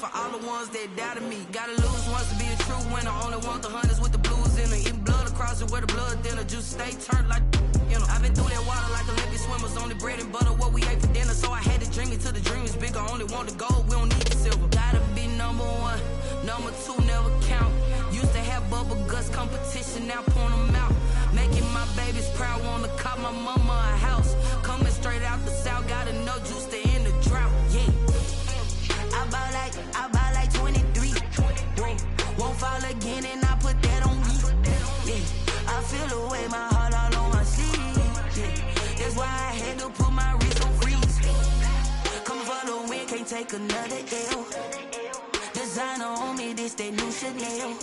for all the ones that doubted me. Gotta lose once to be a true winner. Only want the hunters with the blues in her. Eating blood across it where the blood thinner. Juice stay turned like, you know. I've been through that water like Olympic swimmers. Only bread and butter what we ate for dinner. So I had to dream it till the dream is bigger. Only want the gold, we don't need the silver. Gotta be number one, number two never count. Used to have bubble guts competition, now point them out. Making my babies proud, wanna cop my mama a house. Coming straight out the south, gotta know juice to end the drought, yeah. I buy like 23. Won't fall again and I put that on me. Yeah. I feel the way, my heart all on my sleeve. Yeah. That's why I had to put my wrist on freeze. Coming for the win, can't take another L. Designer on me, this that new Chanel.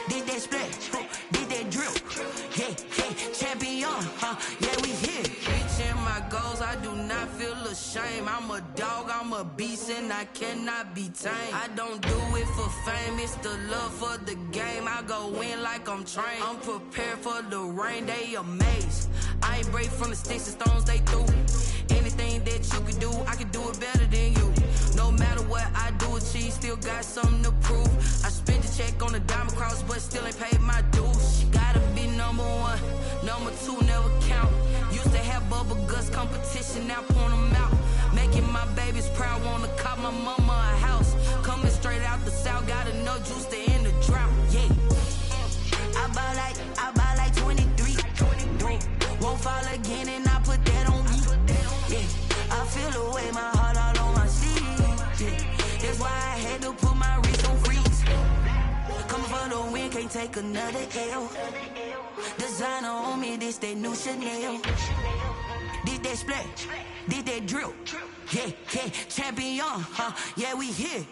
Did that splash, did that drill. Yeah, yeah, champion, yeah, we here. Reaching my goals, I do not feel ashamed. I'm a dog, I'm a beast, and I cannot be tamed. I don't do it for fame, it's the love for the game. I go in like I'm trained. I'm prepared for the rain, they amazed. I ain't break from the sticks and stones they threw. Anything that you can do, I can do it better than you. No matter what I do, achieve, still got something to prove. I spent the check on the diamond cross, but still ain't paid my dues. Gotta be number one, number two never count. Used to have bubble guts competition, now point them out. Making my babies proud, wanna cop my mama a house. Coming straight out the south, gotta know juice to end the drought, yeah. I buy like 23. Won't fall again and I put that on me. Yeah, I feel the way, my heart all on my sleeve. Yeah, that's why I had to put my wrist on freeze. Coming for the win, can't take another L. Designer on me, this that new Chanel. Did that splash, did that drill. Yeah, yeah, champion, yeah, we here.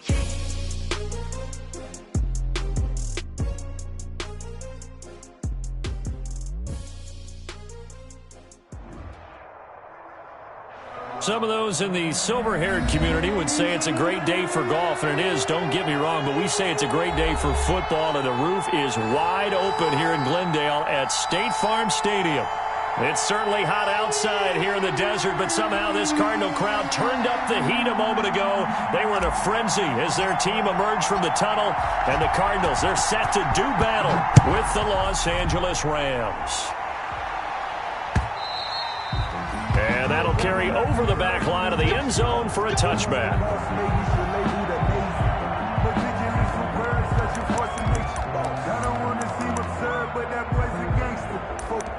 Some of those in the silver-haired community would say it's a great day for golf, and it is, don't get me wrong, but we say it's a great day for football, and the roof is wide open here in Glendale at State Farm Stadium. It's certainly hot outside here in the desert, but somehow this Cardinal crowd turned up the heat a moment ago. They were in a frenzy as their team emerged from the tunnel, and the Cardinals, they're set to do battle with the Los Angeles Rams. And that'll carry over the back line of the end zone for a touchback.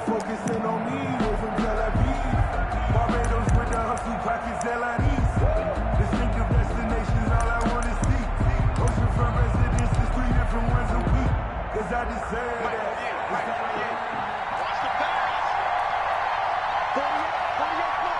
Focusing on me, from Tel Aviv. Barbados with the hustle pockets, LIDs. Distinctive destinations, all I want to see. Oceanfront residences, 3 different ones a week. Cause I deserve that. Watch the pass. 48 mark.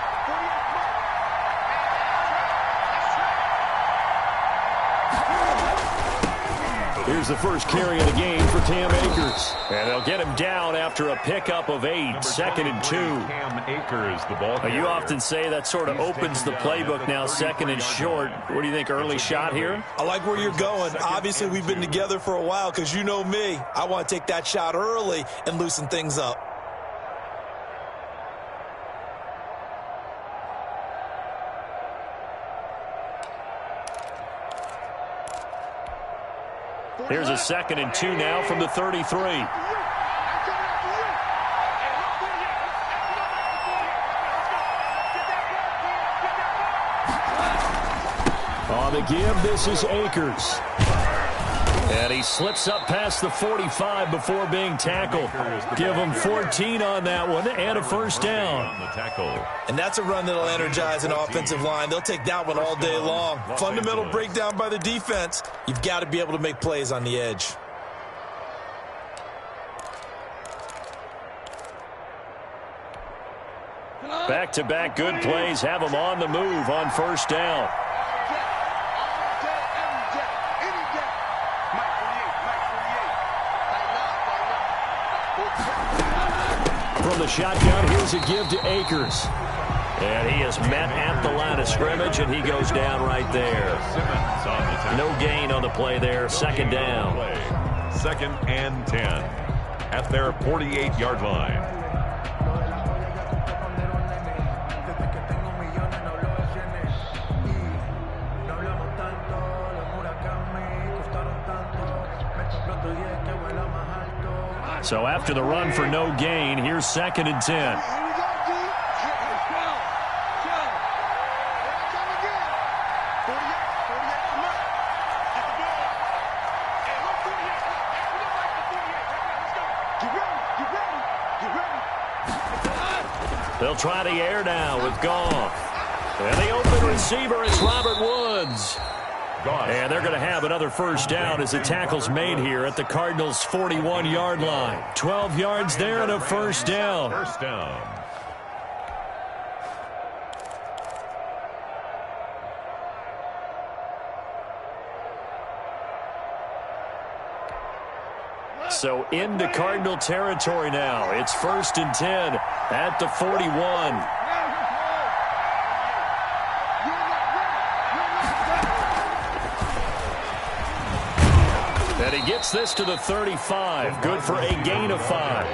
Here's the first carry of the game for Cam Akers. And they'll get him down after a pickup of 8, 2nd and 2. Cam Akers, the ball carrier. You often say that sort of opens the playbook now, 2nd and short. What do you think, early shot here? I like where you're going. Obviously, we've been together for a while because you know me. I want to take that shot early and loosen things up. Here's a 2nd and 2 now from the 33. On the give, this is Akers. And he slips up past the 45 before being tackled. Give him 14 on that one and a first down. And that's a run that'll energize an offensive line. They'll take that one all day long. Fundamental breakdown by the defense. You've got to be able to make plays on the edge. Back-to-back good plays have him on the move on first down. From the shotgun, here's a give to Akers. And he is met at the line of scrimmage, and he goes down right there. No gain on the play there. 2nd down. 2nd and 10 at their 48-yard line. So after the run for no gain, here's 2nd and 10. They'll try the air now with Goff. And the open receiver is Robert Woods. And they're going to have another first down as the tackle's made here at the Cardinals' 41-yard line. 12 yards there and a first down. First down. So into Cardinal territory now. It's 1st and 10 at the 41. And he gets this to the 35. Good for a gain of 5.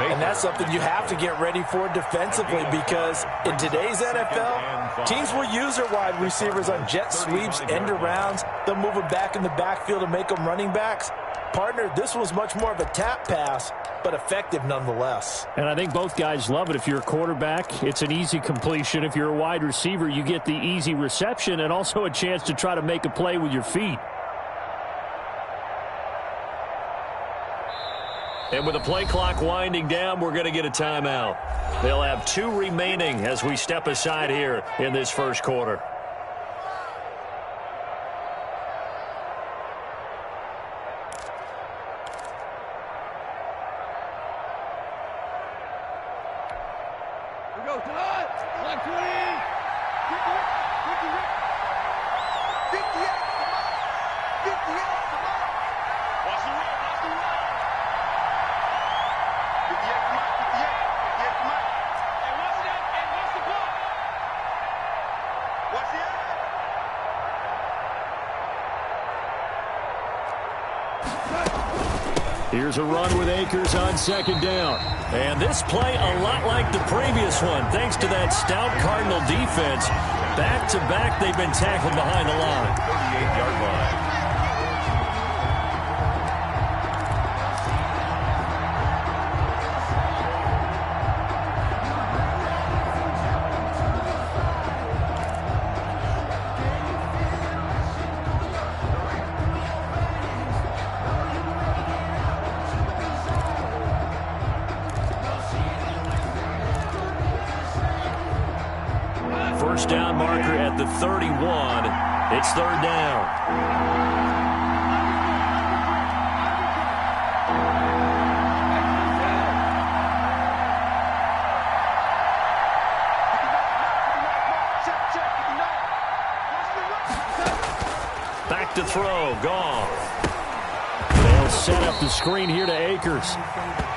And that's something you have to get ready for defensively, because in today's NFL, teams will use their wide receivers on jet sweeps, end arounds. They'll move them back in the backfield and make them running backs. Partner, this was much more of a tap pass, but effective nonetheless. And I think both guys love it. If you're a quarterback, it's an easy completion. If you're a wide receiver, you get the easy reception and also a chance to try to make a play with your feet. And with the play clock winding down, we're going to get a timeout. They'll have 2 remaining as we step aside here in this first quarter. Here's a run with Akers on 2nd down. And this play a lot like the previous one, thanks to that stout Cardinal defense. Back-to-back, they've been tackled behind the line. 38-yard line. First down marker at the 31. It's 3rd down. Back to throw. Goff. They'll set up the screen here to Akers.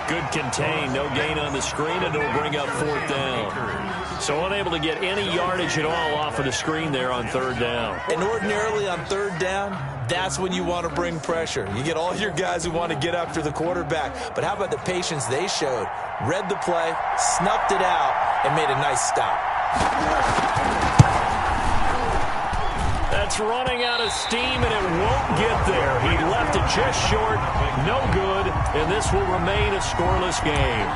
Good contain. No gain on the screen, and it'll bring up 4th down. So unable to get any yardage at all off of the screen there on 3rd down. And ordinarily on 3rd down, that's when you want to bring pressure. You get all your guys who want to get after the quarterback. But how about the patience they showed? Read the play, snuffed it out, and made a nice stop. That's running out of steam, and it won't get there. He left it just short, no good, and this will remain a scoreless game.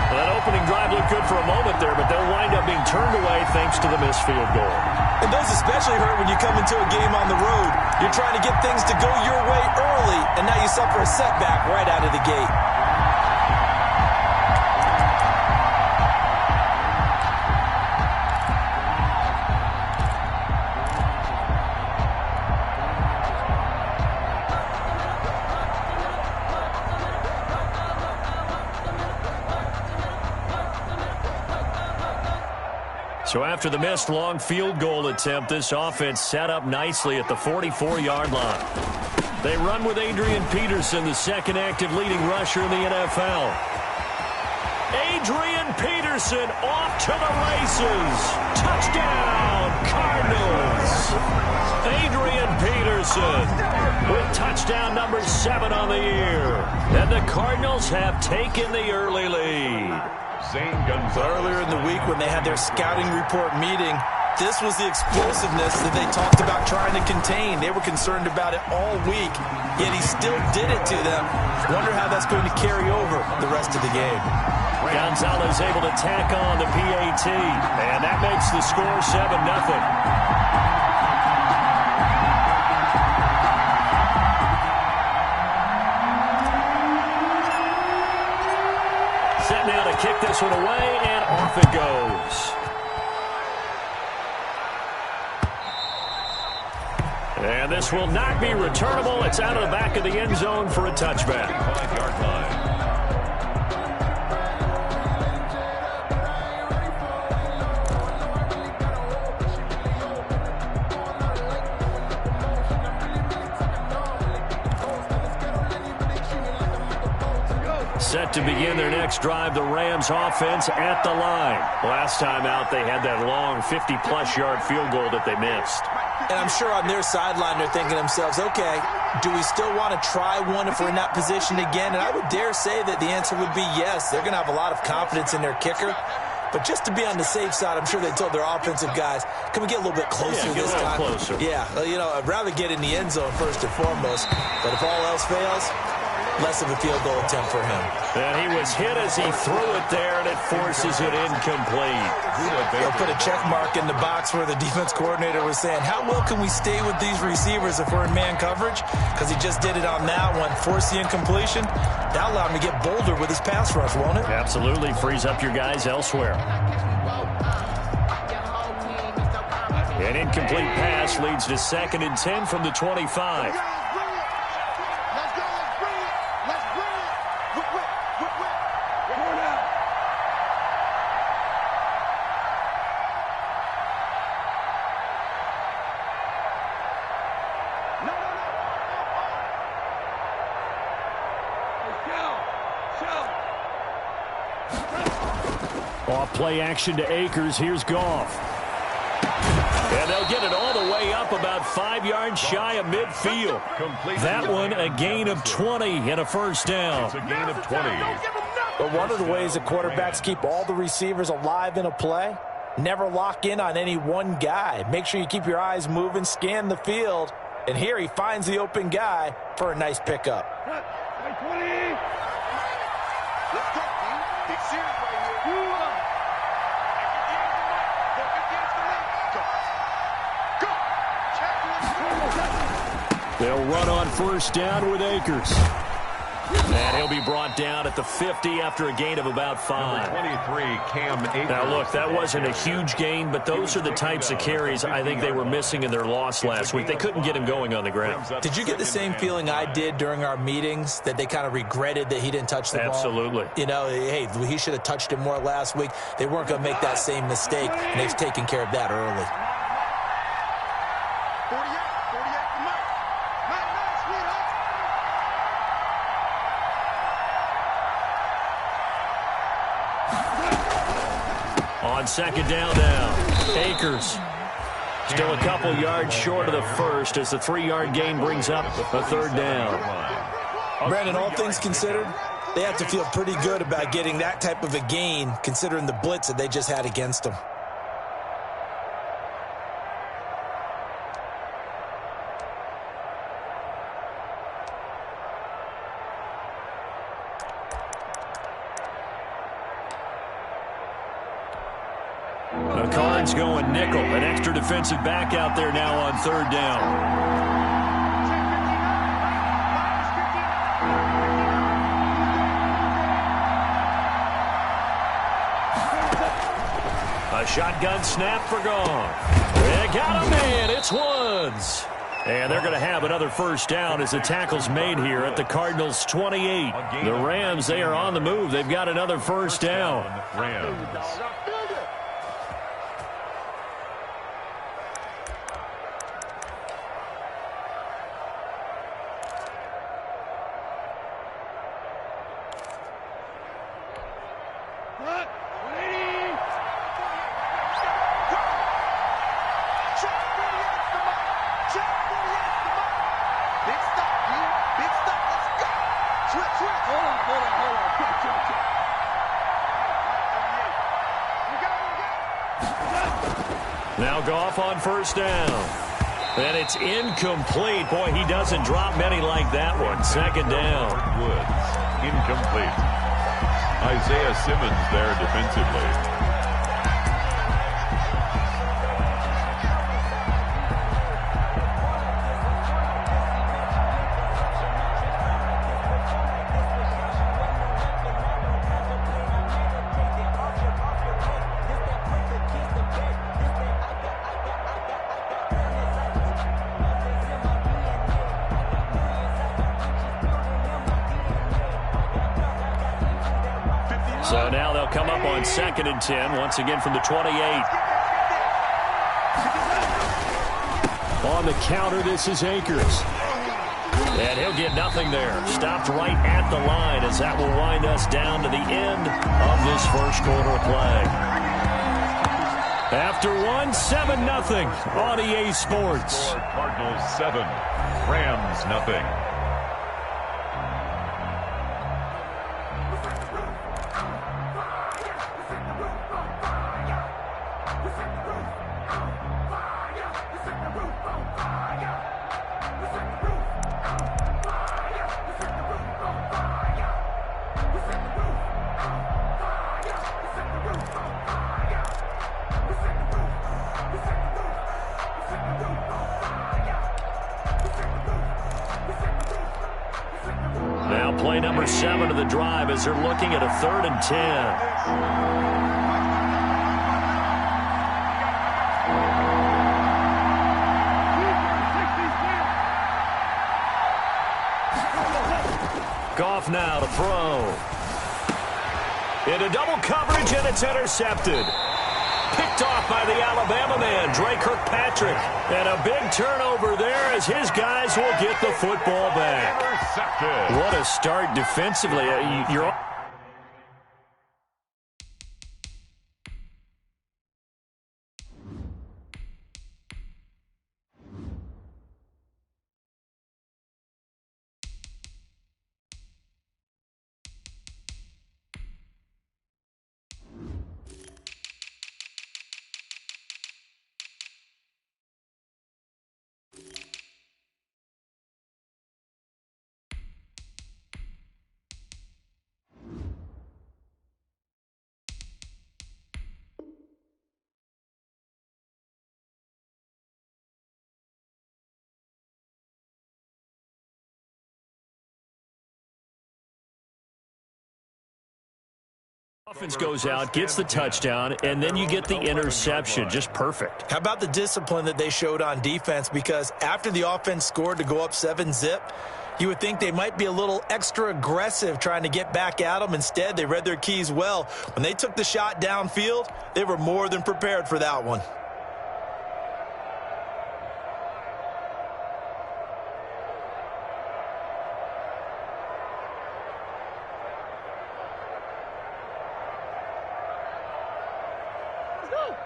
Well, that opening drive looked good for a moment there, but they'll wind up being turned away thanks to the missed field goal. And those especially hurt when you come into a game on the road. You're trying to get things to go your way early, and now you suffer a setback right out of the gate. So after the missed long field goal attempt, this offense set up nicely at the 44-yard line. They run with Adrian Peterson, the 2nd active leading rusher in the NFL. Adrian Peterson off to the races. Touchdown, Cardinals. Adrian Peterson with touchdown number 7 on the year. And the Cardinals have taken the early lead. So earlier in the week when they had their scouting report meeting, This was the explosiveness that they talked about trying to contain. They were concerned about it all week, yet he still did it to them. Wonder how that's going to carry over the rest of the game. Gonzalez able to tack on the PAT, and that makes the score 7-0. Set now to kick this one away, and off it goes. And this will not be returnable. It's out of the back of the end zone for a touchback. 5-yard line. Set to begin their next drive, the Rams offense at the line. Last time out, they had that long 50-plus yard field goal that they missed. And I'm sure on their sideline they're thinking to themselves, okay, do we still want to try one if we're in that position again? And I would dare say that the answer would be yes. They're going to have a lot of confidence in their kicker. But just to be on the safe side, I'm sure they told their offensive guys, can we get a little bit closer this time? Closer. Yeah, well, you know, I'd rather get in the end zone first and foremost. But if all else fails, less of a field goal attempt for him. And he was hit as he threw it there, and it forces it incomplete. They'll put a check mark in the box where the defense coordinator was saying, how well can we stay with these receivers if we're in man coverage? Because he just did it on that one, forced the incompletion. That'll allow him to get bolder with his pass rush, won't it? Absolutely. Frees up your guys elsewhere. An incomplete pass leads to 2nd and 10 from the 25. Off play action to Akers. Here's Goff. And they'll get it all the way up about 5 yards shy of midfield. That one a gain of 20 and a first down. It's a gain of 20. But one of the ways that quarterbacks keep all the receivers alive in a play, never lock in on any one guy. Make sure you keep your eyes moving, scan the field. And here he finds the open guy for a nice pickup. Let's go, team. Big series right here. They'll run on first down with Akers. And he'll be brought down at the 50 after a gain of about 5. 23, Cam Akers. Now, look, that wasn't a huge gain, but those are the types of carries I think they were missing in their loss last week. They couldn't get him going on the ground. Did you get the same feeling I did during our meetings, that they kind of regretted that he didn't touch the ball? Absolutely. You know, hey, he should have touched it more last week. They weren't going to make that same mistake, and they've taken care of that early. 48 for Mike. Nice, sweetheart. On second down now, Akers. Still a couple yards short of the first as the 3-yard gain brings up a third down. Brandon, all things considered, they have to feel pretty good about getting that type of a gain considering the blitz that they just had against them. The Cards going nickel. An extra defensive back out there now on third down. A shotgun snap for Goff. They got a man. It's Woods. And they're going to have another first down as the tackle's made here at the Cardinals' 28. The Rams, they are on the move. They've got another first down. Rams. Now Goff on first down. And it's incomplete. Boy, he doesn't drop many like that one. Second down. Woods, incomplete. Isaiah Simmons there defensively. So now they'll come up on 2nd and 10, once again from the 28. On the counter, this is Akers. And he'll get nothing there. Stopped right at the line as that will wind us down to the end of this first quarter of play. After one, 7-0 on EA Sports. Cardinals 7, Rams nothing. Now play number 7 of the drive as they're looking at a 3rd and 10. Goff now to throw. Into double coverage, and it's intercepted. Picked off by the Alabama man, Dre Kirkpatrick. And a big turnover there as his guys will get the football back. Intercepted. What a start defensively. You're... Offense goes out, gets the touchdown, and then you get the interception. Just perfect. How about the discipline that they showed on defense? Because after the offense scored to go up 7-0, you would think they might be a little extra aggressive trying to get back at them. Instead, they read their keys well. When they took the shot downfield, they were more than prepared for that one.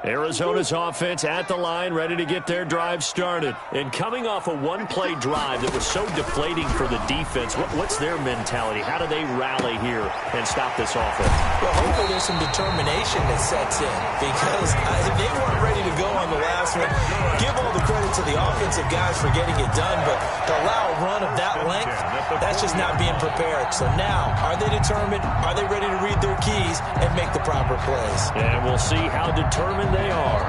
Arizona's offense at the line, ready to get their drive started. And coming off a one-play drive that was so deflating for the defense, what's their mentality? How do they rally here and stop this offense? Well, hopefully there's some determination that sets in, because they weren't ready to go on the last one. Give all the credit to the offensive guys for getting it done, but to allow a run of that length, that's just not being prepared. So now, are they determined? Are they ready to read their keys and make the proper plays? And we'll see how determined they are.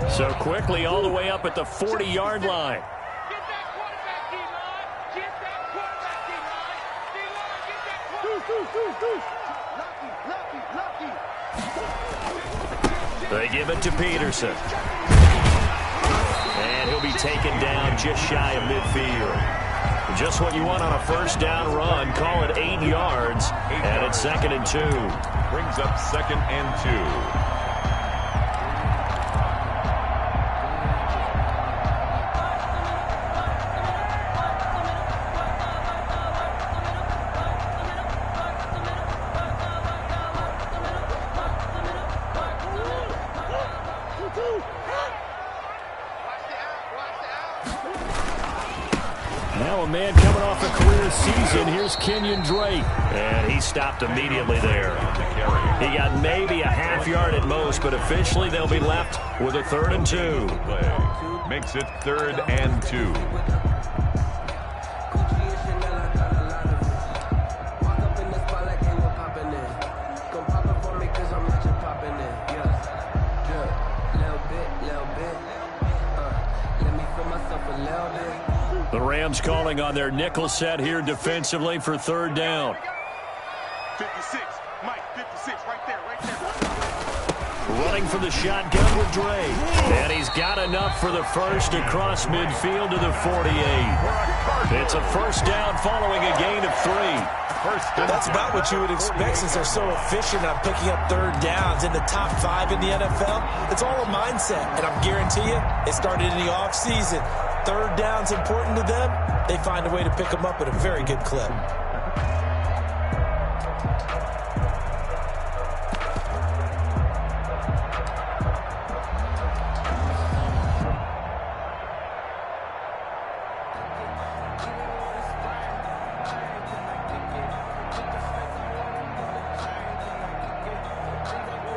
So quickly all the way up at the 40-yard line. Get that quarterback D-line. Get that quarterback D-line. D-line, get that quarterback D-line. They give it to Peterson. And he'll be taken down just shy of midfield. Just what you want on a first down run. Call it 8 yards. And it's 2nd and 2. Brings up 2nd and 2. Now a man coming off off a career season. Here's Kenyon Drake. And he stopped immediately there. He got maybe a half yard at most, but officially they'll be left with a 3rd and 2. Makes it 3rd and 2. The Rams calling on their nickel set here defensively for 3rd down. 56, Mike, 56, right there. Running for the shotgun with Dre. And he's got enough for the first across midfield to the 48. It's a 1st down following a gain of 3. That's about what you would expect since they're so efficient on picking up 3rd downs in the top 5 in the NFL. It's all a mindset, and I guarantee you it started in the offseason. 3rd down's important to them. They find a way to pick them up at a very good clip.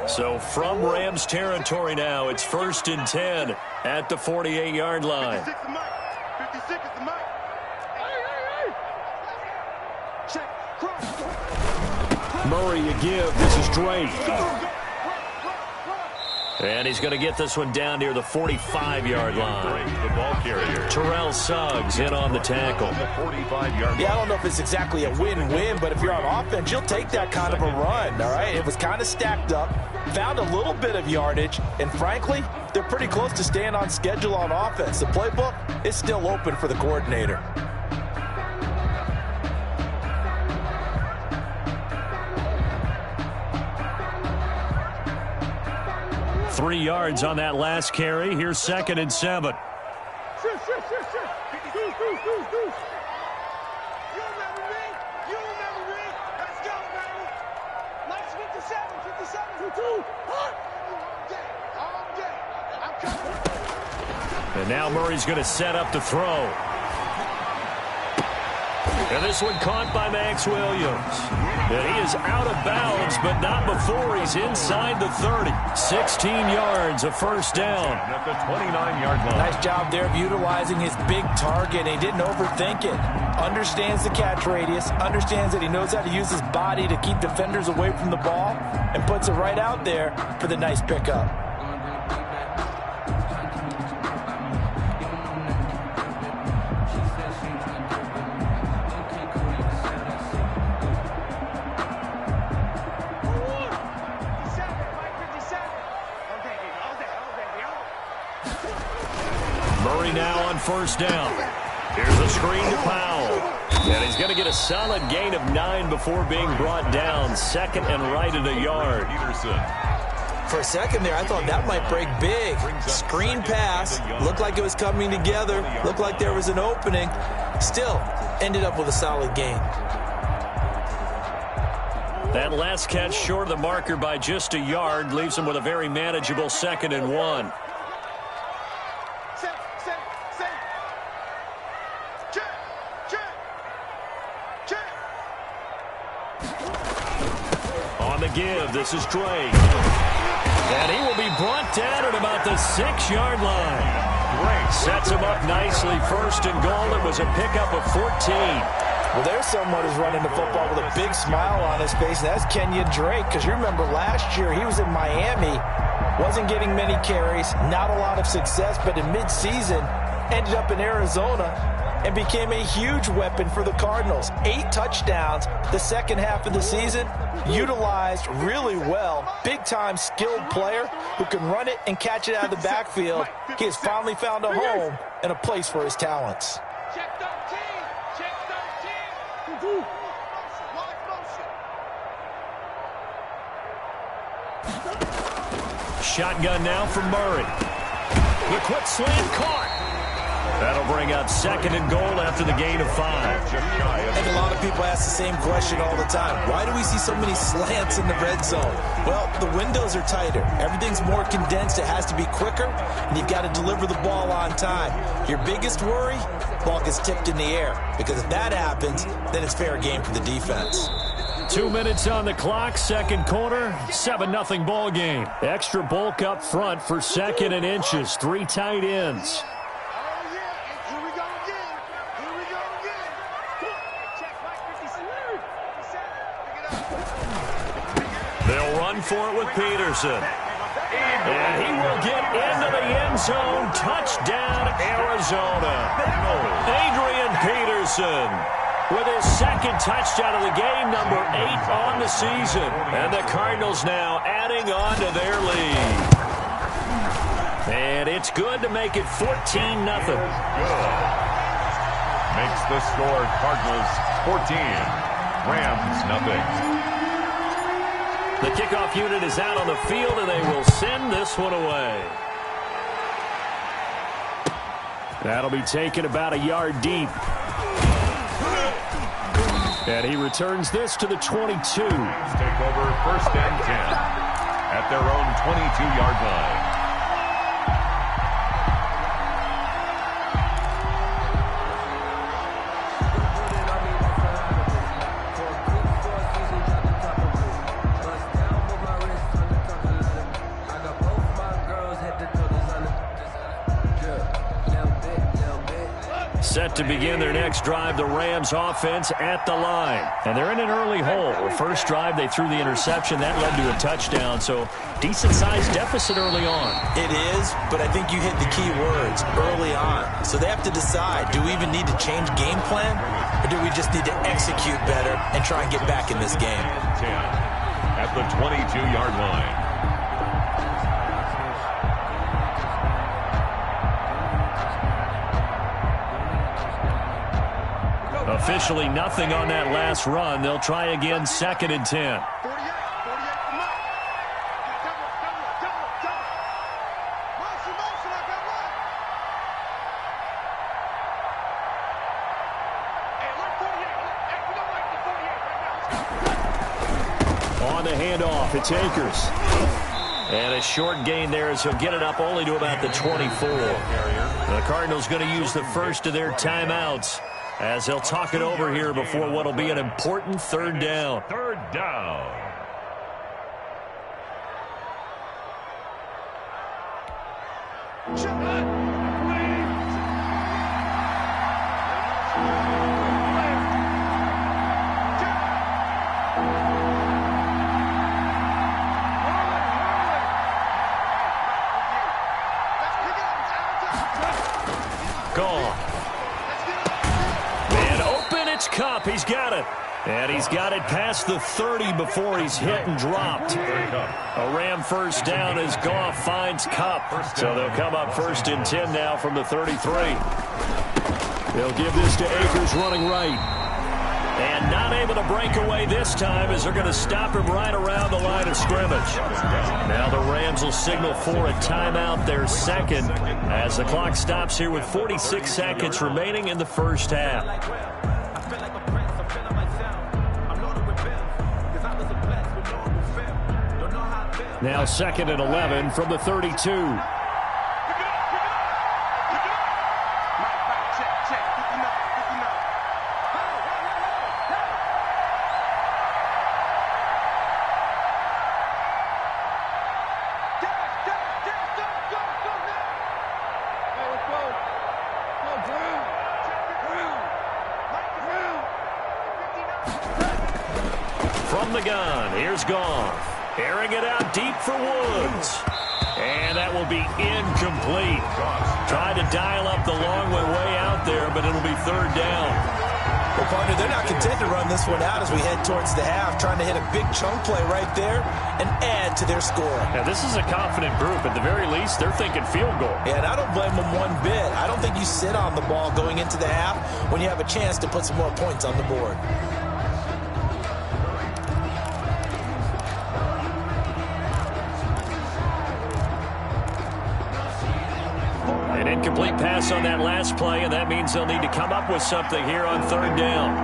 So from Rams territory now, it's 1st and 10 at the 48-yard line. 56 is Mike. 56 is the Mike. Check. Cross. Murray, you give. This is Drake. And he's going to get this one down near the 45-yard line. The ball carrier. Terrell Suggs in on the tackle. The 45-yard line. Yeah, I don't know if it's exactly a win-win, but if you're on offense, you'll take that kind of a run, all right? It was kind of stacked up, found a little bit of yardage, and frankly, they're pretty close to staying on schedule on offense. The playbook is still open for the coordinator. 3 yards on that last carry. Here's 2nd and 7. And now Murray's going to set up the throw. And this one caught by Max Williams. And he is out of bounds, but not before he's inside the 30. 16 yards, a 1st down. At the 29-yard line. Nice job there of utilizing his big target. He didn't overthink it. Understands the catch radius, understands that he knows how to use his body to keep defenders away from the ball, and puts it right out there for the nice pickup. Murray now on 1st down. Here's a screen to Powell. And he's going to get a solid gain of 9 before being brought down. 2nd and right at a yard. For a second there, I thought that might break big. Screen pass. Looked like it was coming together. Looked like there was an opening. Still, ended up with a solid gain. That last catch short of the marker by just a yard leaves him with a very manageable 2nd and 1. On the give, this is Drake. And he will be brought down at about the 6-yard line. Drake sets him up nicely. 1st and goal. It was a pickup of 14. Well, there's someone who's running the football with a big smile on his face, and that's Kenyon Drake, because you remember last year he was in Miami, wasn't getting many carries, not a lot of success, but in midseason ended up in Arizona and became a huge weapon for the Cardinals. 8 touchdowns the second half of the season, utilized really well. Big-time skilled player who can run it and catch it out of the backfield. He has finally found a home and a place for his talents. Shotgun now for Murray. The quick slant caught. That'll bring up 2nd and goal after the gain of 5. I think a lot of people ask the same question all the time. Why do we see so many slants in the red zone? Well, the windows are tighter. Everything's more condensed. It has to be quicker, and you've got to deliver the ball on time. Your biggest worry? Ball gets tipped in the air, because if that happens, then it's fair game for the defense. 2 minutes on the clock, second quarter, 7-0 ball game. Extra bulk up front for 2nd and inches, 3 tight ends. They'll run for it with Peterson. And he will get into the end zone. Touchdown, Arizona. Adrian Peterson with his 2nd touchdown of the game, number 8 on the season. And the Cardinals now adding on to their lead. And it's good to make it 14-0. Makes the score Cardinals 14, Rams nothing. The kickoff unit is out on the field, and they will send this one away. That'll be taken about a yard deep. And he returns this to the 22. Take over 1st and 10 at their own 22-yard line. Set to begin their next drive, the Rams offense at the line. And they're in an early hole. The first drive, they threw the interception. That led to a touchdown, so decent-sized deficit early on. It is, but I think you hit the key words, early on. So they have to decide, do we even need to change game plan, or do we just need to execute better and try and get back in this game? 10 at the 22-yard line. Officially nothing on that last run. They'll try again, 2nd and 10. On the handoff, it's Akers. And a short gain there as he'll get it up only to about the 24. The Cardinals going to use the first of their timeouts as they'll talk it over here before what will be an important 3rd down. 3rd down. Gone. And open, it's Kupp. He's got it. And he's got it past the 30 before he's hit and dropped. A Ram first down as Goff finds Kupp. So they'll come up 1st and 10 now from the 33. They'll give this to Akers running right. And not able to break away this time as they're going to stop him right around the line of scrimmage. Now the Rams will signal for a timeout, their 2nd, as the clock stops here with 46 seconds remaining in the first half. Now 2nd and 11 from the 32. From the gun, here's Goff. Airing it out deep for Woods. And that will be incomplete. Tried to dial up the long way out there, but it'll be 3rd down. Well, partner, they're not content to run this one out as we head towards the half, trying to hit a big chunk play right there and add to their score. Now, this is a confident group. At the very least, they're thinking field goal. Yeah, and I don't blame them one bit. I don't think you sit on the ball going into the half when you have a chance to put some more points on the board. Incomplete pass on that last play, and that means they'll need to come up with something here on third down.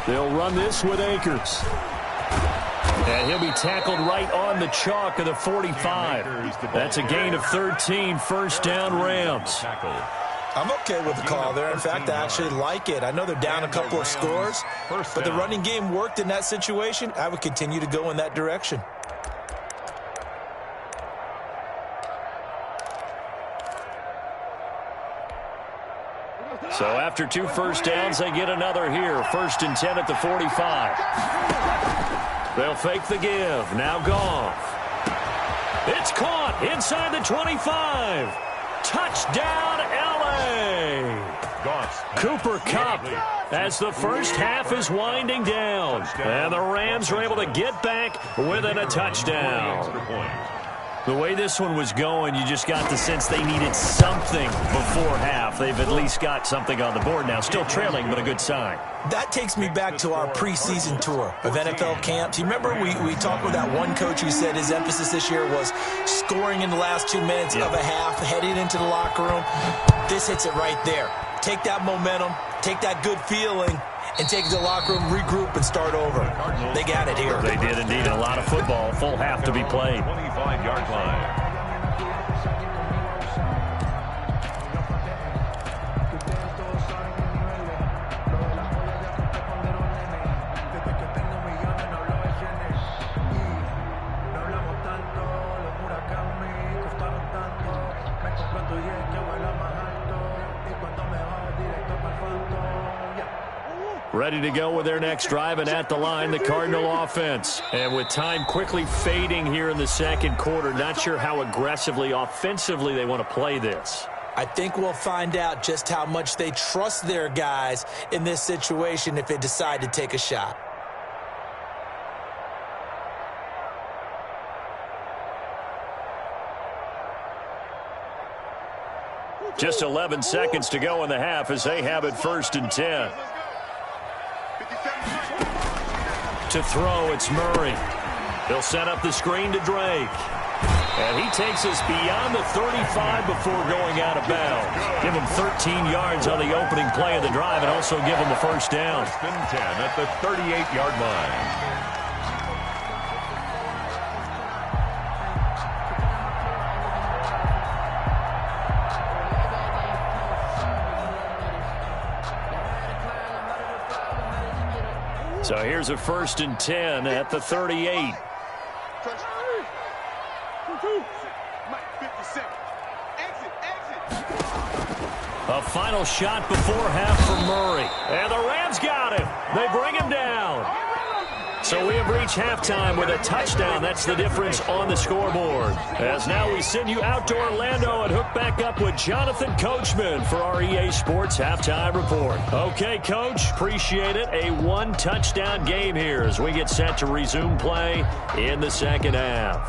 They'll run this with Akers. And he'll be tackled right on the chalk of the 45. That's a gain of 13, first down Rams. I'm okay with the call there. In fact, I actually like it. I know they're down a couple of scores, but the running game worked in that situation. I would continue to go in that direction. So after 2 first downs, they get another here. 1st and 10 at the 45. They'll fake the give. Now Goff. It's caught inside the 25. Touchdown, L.A. Cooper Kupp as the first half is winding down. And the Rams are able to get back within a touchdown. The way this one was going, you just got the sense they needed something before half. They've at least got something on the board now. Still trailing, but a good sign. That takes me back to our preseason tour of NFL camps. You remember we talked with that one coach who said his emphasis this year was scoring in the last 2 minutes of a half, heading into the locker room. This hits it right there. Take that momentum, take that good feeling, and take it to the locker room, regroup, and start over. They got it here. They did indeed. A lot of football, full half to be played. 25-yard line. Ready to go with their next drive, and at the line, the Cardinal offense. And with time quickly fading here in the second quarter, not sure how aggressively, offensively they want to play this. I think we'll find out just how much they trust their guys in this situation if they decide to take a shot. Just 11 seconds to go in the half as they have it 1st and 10. To throw, it's Murray. He'll set up the screen to Drake. And he takes us beyond the 35 before going out of bounds. Give him 13 yards on the opening play of the drive and also give him a first down. 1st and 10 at the 38-yard line. So here's a 1st and 10 at the 38. A final shot before half for Murray. And the Rams got him. They bring him down. So we have reached halftime with a touchdown. That's the difference on the scoreboard. As now we send you out to Orlando and hook back up with Jonathan Coachman for our EA Sports Halftime Report. Okay, Coach, appreciate it. A one-touchdown game here as we get set to resume play in the second half.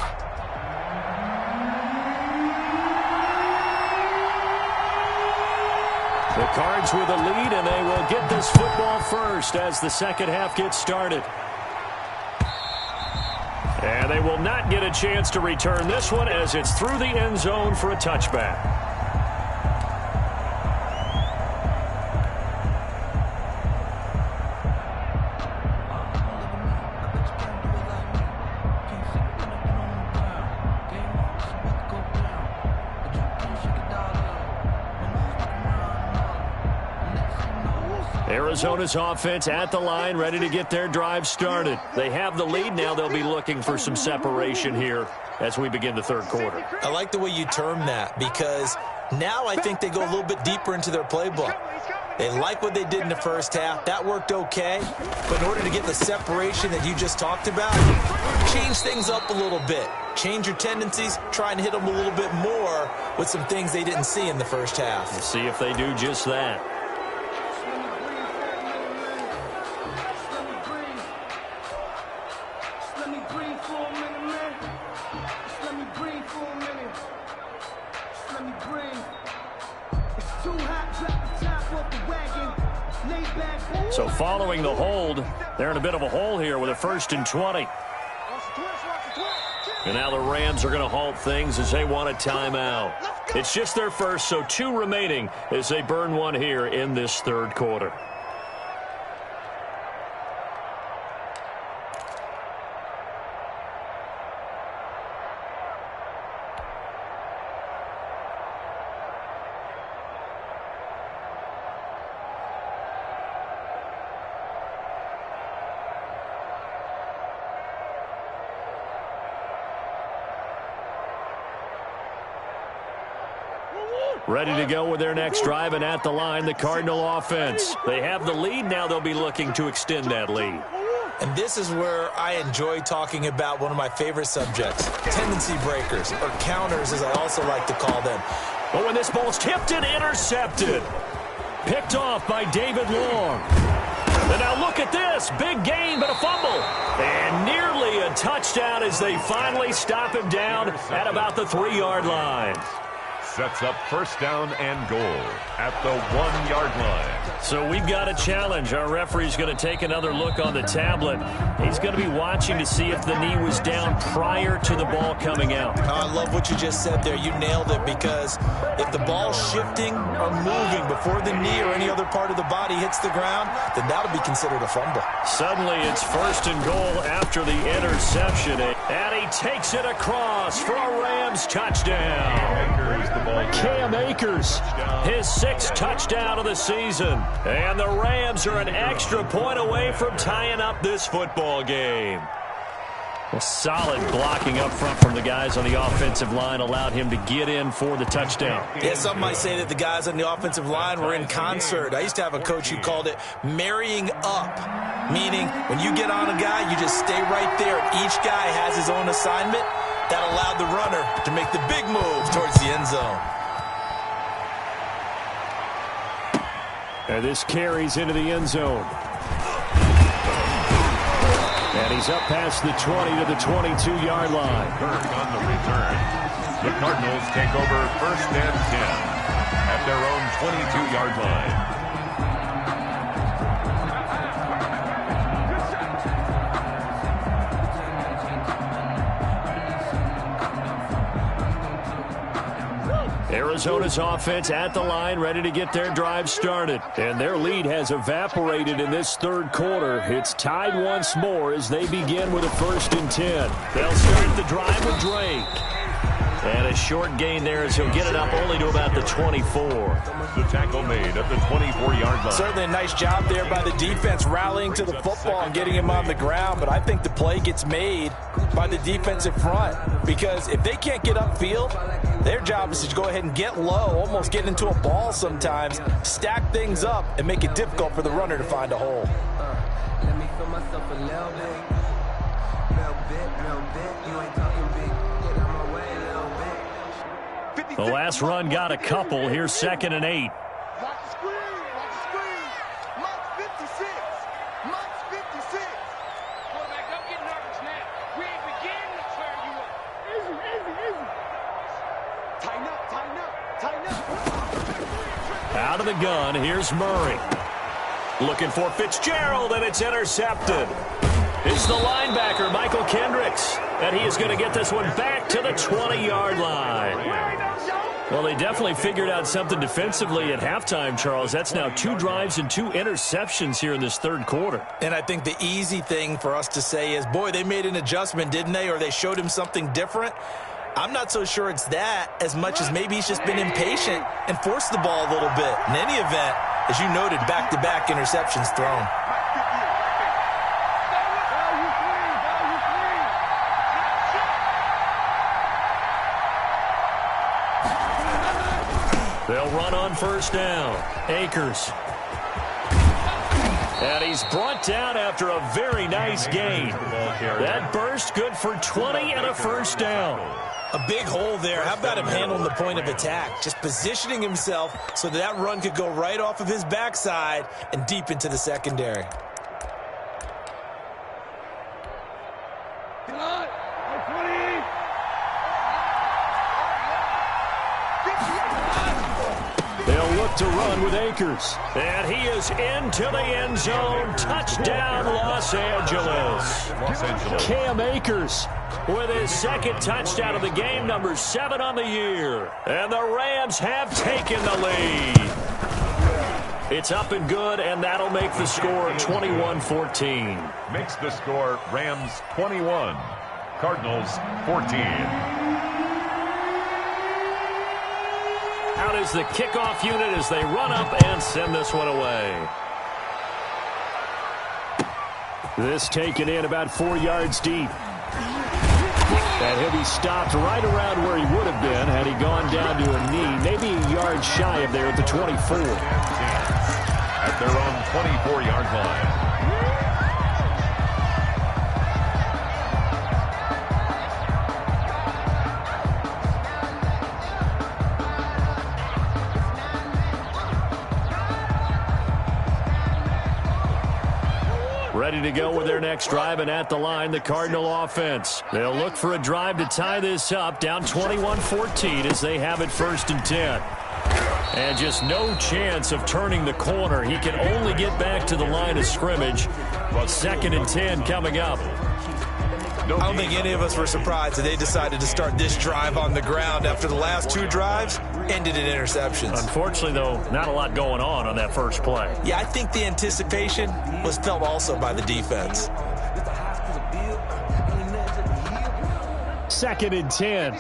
The Cards with a lead, and they will get this football first as the second half gets started. And they will not get a chance to return this one as it's through the end zone for a touchback. Arizona's offense at the line, ready to get their drive started. They have the lead now. They'll be looking for some separation here as we begin the third quarter. I like the way you term that because now I think they go a little bit deeper into their playbook. They like what they did in the first half. That worked okay. But in order to get the separation that you just talked about, change things up a little bit. Change your tendencies, try and hit them a little bit more with some things they didn't see in the first half. We'll see if they do just that. So following the hold, they're in a bit of a hole here with a 1st and 20. And now the Rams are going to halt things as they want a timeout. It's just their first, so 2 remaining as they burn one here in this 3rd quarter. Ready to go with their next drive, and at the line, the Cardinal offense. They have the lead. Now they'll be looking to extend that lead. And this is where I enjoy talking about one of my favorite subjects, tendency breakers, or counters as I also like to call them. But when this ball's tipped and intercepted. Picked off by David Long. And now look at this. Big gain, but a fumble. And nearly a touchdown as they finally stop him down at about the 3-yard line. Sets up 1st down and goal at the 1-yard line. So we've got a challenge. Our referee's going to take another look on the tablet. He's going to be watching to see if the knee was down prior to the ball coming out. I love what you just said there. You nailed it, because if the ball's shifting or moving before the knee or any other part of the body hits the ground, then that'll be considered a fumble. Suddenly it's 1st and goal after the interception. And he takes it across for a Rams touchdown. Cam Akers, his 6th touchdown of the season. And the Rams are an extra point away from tying up this football game. A solid blocking up front from the guys on the offensive line allowed him to get in for the touchdown. Yeah, some might say that the guys on the offensive line were in concert. I used to have a coach who called it marrying up, meaning when you get on a guy, you just stay right there. Each guy has his own assignment. That allowed the runner to make the big move towards the end zone. And this carries into the end zone. And he's up past the 20 to the 22-yard line. Kirk on the return. The Cardinals take over 1st and 10 at their own 22-yard line. Arizona's offense at the line, ready to get their drive started. And their lead has evaporated in this 3rd quarter. It's tied once more as they begin with a 1st and 10. They'll start the drive with Drake. And a short gain there as he'll get it up only to about the 24. The tackle made at the 24-yard line. Certainly a nice job there by the defense rallying to the football and getting him on the ground. But I think the play gets made by the defensive front, because if they can't get upfield, their job is to go ahead and get low, almost get into a ball sometimes, stack things up, and make it difficult for the runner to find a hole. Let me feel myself a little bit. You ain't talking big. Get out my way a little bit. The last run got a couple. Here's 2nd and 8. Watch the screen. Watch the screen. Mark's 56. Mark's 56. Quarterback, don't get nervous now. We ain't beginning to clear you up. Easy. Tighten up. Out of the gun, here's Murray. Looking for Fitzgerald, and it's intercepted. It's the linebacker, Michael Kendricks. And he is going to get this one back to the 20-yard line. Well, they definitely figured out something defensively at halftime, Charles. That's now 2 drives and 2 interceptions here in this 3rd quarter. And I think the easy thing for us to say is, boy, they made an adjustment, didn't they? Or they showed him something different. I'm not so sure it's that as much as maybe he's just been impatient and forced the ball a little bit. In any event, as you noted, back-to-back interceptions thrown. They'll run on 1st down. Akers. And he's brought down after a very nice gain. That burst good for 20 and a 1st down. A big hole there. How about him handling the point of attack? Just positioning himself so that run could go right off of his backside and deep into the secondary. They'll look to run shotgun with Akers. And he is into the end zone. Touchdown, Los Angeles. Cam Akers with his second touchdown of the game, number 7 on the year. And the Rams have taken the lead. It's up and good, and that'll make the score 21-14. Makes the score Rams 21, Cardinals 14. Out is the kickoff unit as they run up and send this one away. This taken in about 4 yards deep. And he'll be stopped right around where he would have been had he gone down to a knee, maybe a yard shy of there at the 24. At their own 24-yard line. Ready to go with their next drive, and at the line, the Cardinal offense. They'll look for a drive to tie this up, down 21-14 as they have it 1st and 10. And just no chance of turning the corner. He can only get back to the line of scrimmage. 2nd and 10 coming up. I don't think any of us were surprised that they decided to start this drive on the ground after the last 2 drives ended in interceptions. Unfortunately, though, not a lot going on that first play. Yeah, I think the anticipation was felt also by the defense. 2nd and 10.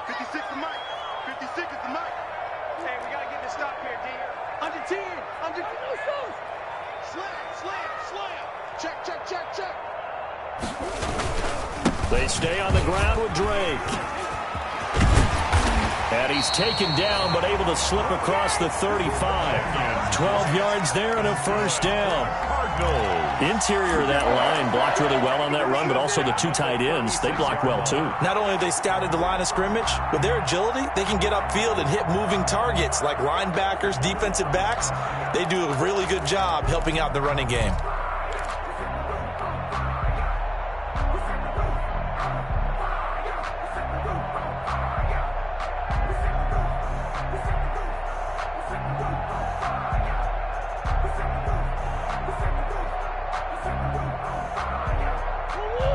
56 to Mike. 56 is the Mike. Hey, we got to get this stop here, D. Under 10. Under 10. Slam. Check. They stay on the ground with Drake. And he's taken down, but able to slip across the 35. 12 yards there and a 1st down. Interior of that line blocked really well on that run, but also the 2 tight ends, they blocked well too. Not only have they scouted the line of scrimmage, with their agility, they can get upfield and hit moving targets like linebackers, defensive backs. They do a really good job helping out the running game.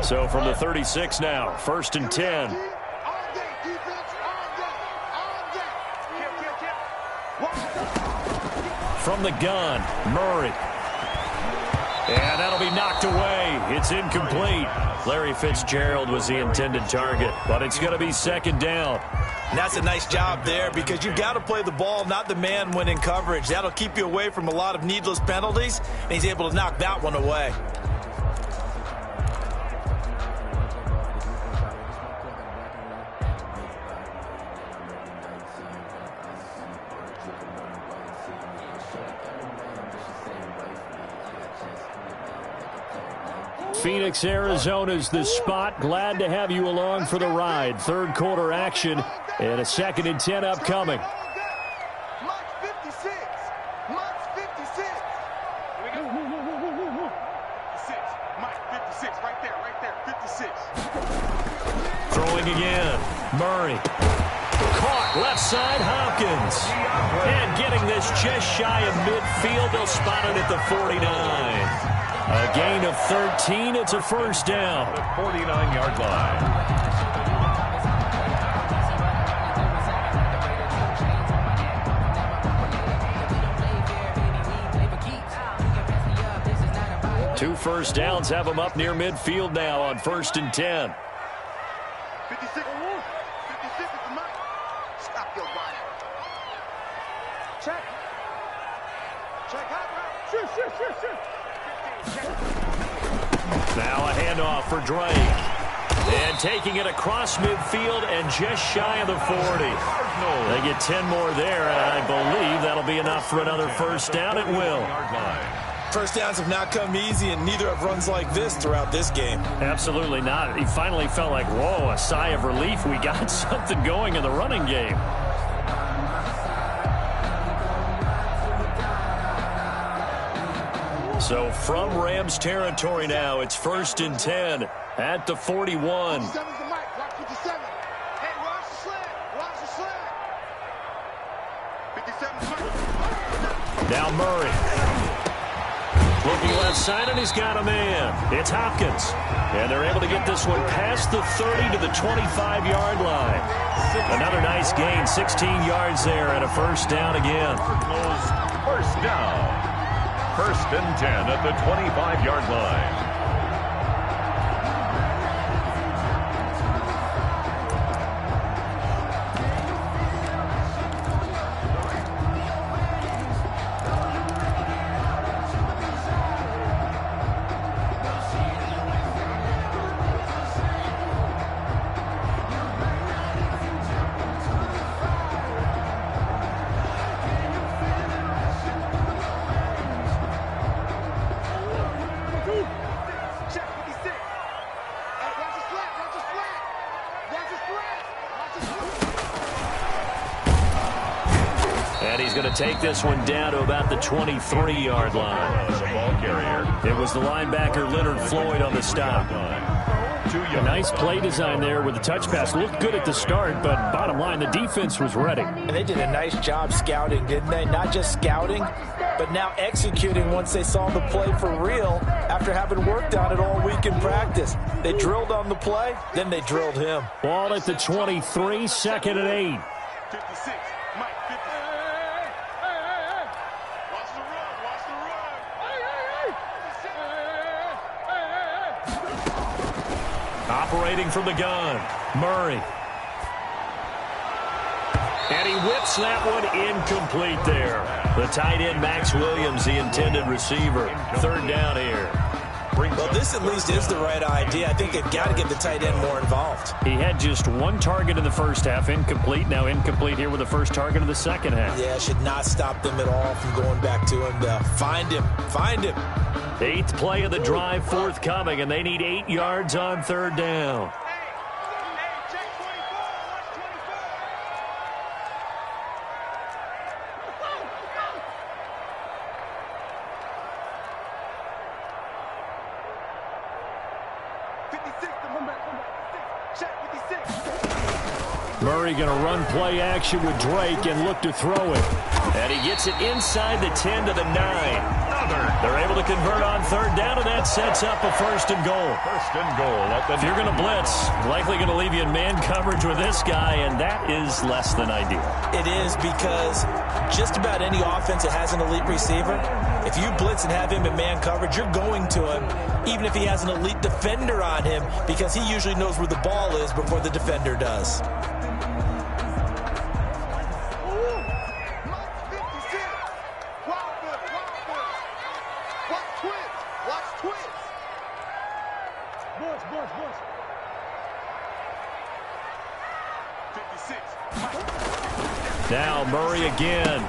So from the 36 now, 1st and 10. From the gun, Murray. And that'll be knocked away. It's incomplete. Larry Fitzgerald was the intended target, but it's going to be 2nd down. And that's a nice job there because you've got to play the ball, not the man when in coverage. That'll keep you away from a lot of needless penalties, and he's able to knock that one away. Phoenix, Arizona's the spot. Glad to have you along for the ride. 3rd quarter action and a 2nd and 10 upcoming. Mike's 56. Mike's 56. Here we go. 56. Mike 56. Right there. 56. Throwing again. Murray. Caught left side, Hopkins. And getting this just shy of midfield. They'll spot it at the 49. A gain of 13. It's a 1st down. 49-yard line. Two 1st downs have them up near midfield now on 1st and 10. 56. 56 is the Mike. Stop your body. Check. Hot route. Shoot. Now a handoff for Drake. And taking it across midfield and just shy of the 40. They get 10 more there, and I believe that'll be enough for another 1st down. It will. 1st downs have not come easy, and neither have runs like this throughout this game. Absolutely not. He finally felt like, whoa, a sigh of relief. We got something going in the running game. So from Rams territory now, it's 1st and 10 at the 41. 57's the Mike. Watch 57. Hey, watch the slant. Now Murray. Looking left side, and he's got a man. It's Hopkins. And they're able to get this one past the 30 to the 25-yard line. Another nice gain, 16 yards there, and a first down again. First down. First and 10 at the 25-yard line. And he's going to take this one down to about the 23-yard line. The ball carrier. It was the linebacker Leonard Floyd on the stop. A nice play design there with the touch pass. Looked good at the start, but bottom line, the defense was ready. And they did a nice job scouting, didn't they? Not just scouting, but now executing once they saw the play for real after having worked on it all week in practice. They drilled on the play, then they drilled him. Ball at the 23, second and 8. 56, Mike, 50. Watch the run, watch the run. Operating from the gun, Murray. And he whips that one incomplete there. The tight end, Max Williams, the intended receiver. Third down here. Well, this at least is the right idea. I think they've got to get the tight end more involved. He had just one target in the first half, incomplete. Now incomplete here with the first target of the second half. Yeah, should not stop them at all from going back to him to find him. Find him. 8th play of the drive forthcoming, and they need 8 yards on third down. Check 24, watch 56, come back. Check 56. Murray going to run play action with Drake and look to throw it. And he gets it inside the 10 to the 9. They're able to convert on third down, and that sets up a first and goal. First and goal. If you're going to blitz, likely going to leave you in man coverage with this guy, and that is less than ideal. It is, because just about any offense that has an elite receiver, if you blitz and have him in man coverage, you're going to him, even if he has an elite defender on him, because he usually knows where the ball is before the defender does. Now Murray again.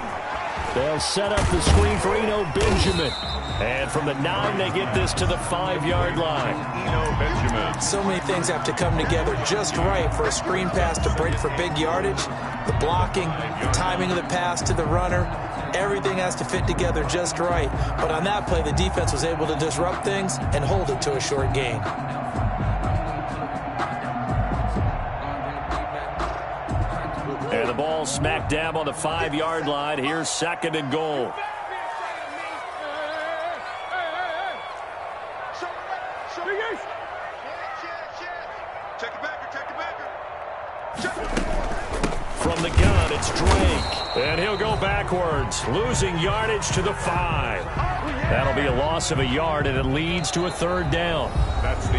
They'll set up the screen for Eno Benjamin. And from the 9, they get this to the 5-yard line. Eno Benjamin. So many things have to come together just right for a screen pass to break for big yardage. The blocking, the timing of the pass to the runner, everything has to fit together just right. But on that play, the defense was able to disrupt things and hold it to a short gain. And the ball smack dab on the 5-yard line. Here's second and goal. From the gun, it's Drake. And he'll go backwards, losing yardage to the 5. That'll be a loss of a yard, and it leads to a third down.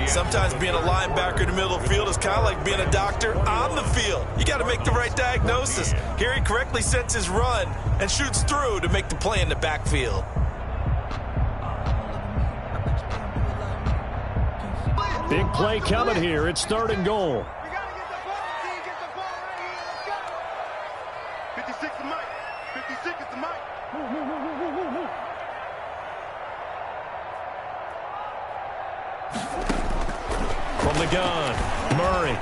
Sometimes being a linebacker in the middle of the field is kind of like being a doctor on the field. You got to make the right diagnosis. Here he correctly sets his run and shoots through to make the play in the backfield. Big play coming here. It's third and goal. 56 is Mike. 56 is the Mike. From the gun, Murray.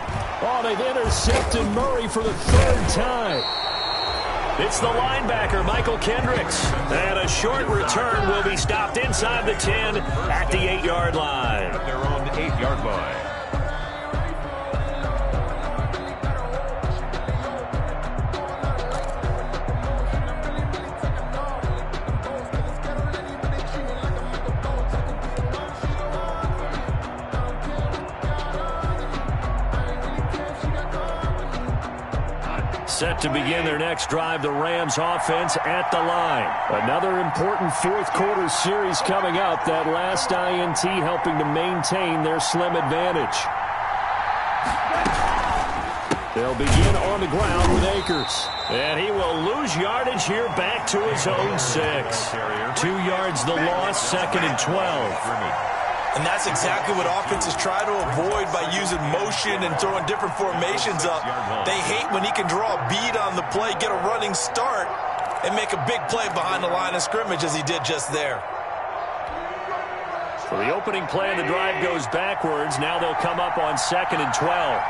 Oh, they've intercepted Murray for the third time. It's the linebacker, Michael Kendricks. And a short return will be stopped inside the 10 at the 8-yard line. At their own 8-yard line. Set to begin their next drive, the Rams offense at the line. Another important fourth-quarter series coming up. That last INT helping to maintain their slim advantage. They'll begin on the ground with Akers. And he will lose yardage here back to his own 6. 2 yards the loss, 2nd and 12. And that's exactly what offenses try to avoid by using motion and throwing different formations up. They hate when he can draw a bead on the play, get a running start, and make a big play behind the line of scrimmage as he did just there. So the opening play of the drive goes backwards. Now they'll come up on 2nd and 12.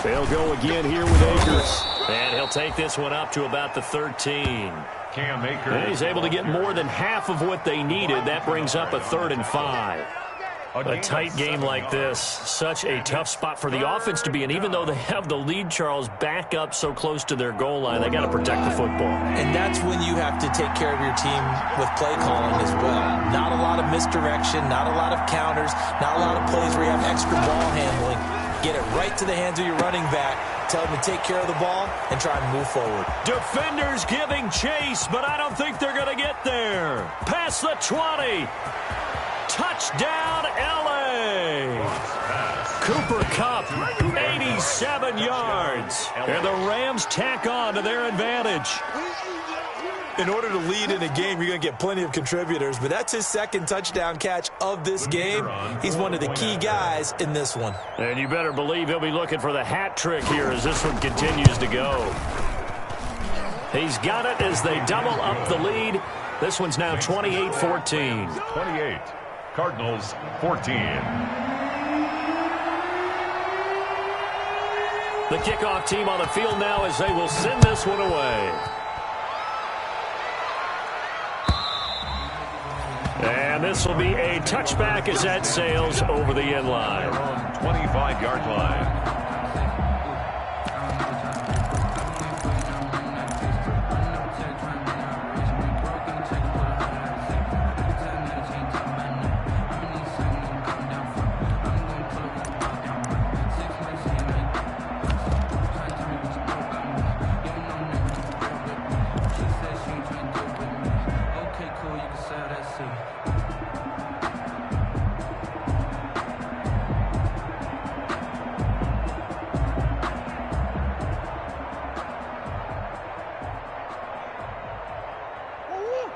They'll go again here with Akers. And he'll take this one up to about the 13. And he's able to get more than half of what they needed. That brings up a 3rd and 5. A tight game like this, such a tough spot for the offense to be in. Even though they have the lead, Charles, back up so close to their goal line, they got to protect the football. And that's when you have to take care of your team with play calling as well. Not a lot of misdirection, not a lot of counters, not a lot of plays where you have extra ball handling. Get it right to the hands of your running back. Tell them to take care of the ball and try and move forward. Defenders giving chase, but I don't think they're going to get there. Past the 20. Touchdown, L.A. Cooper Kupp, 87 yards. And the Rams tack on to their advantage. In order to lead in a game, you're going to get plenty of contributors, but that's his 2nd touchdown catch of this game. He's one of the key guys in this one. And you better believe he'll be looking for the hat trick here as this one continues to go. He's got it as they double up the lead. This one's now 28-14. 28, Cardinals 14. The kickoff team on the field now as they will send this one away. And this will be a touchback as that sails over the end line. 25-yard line.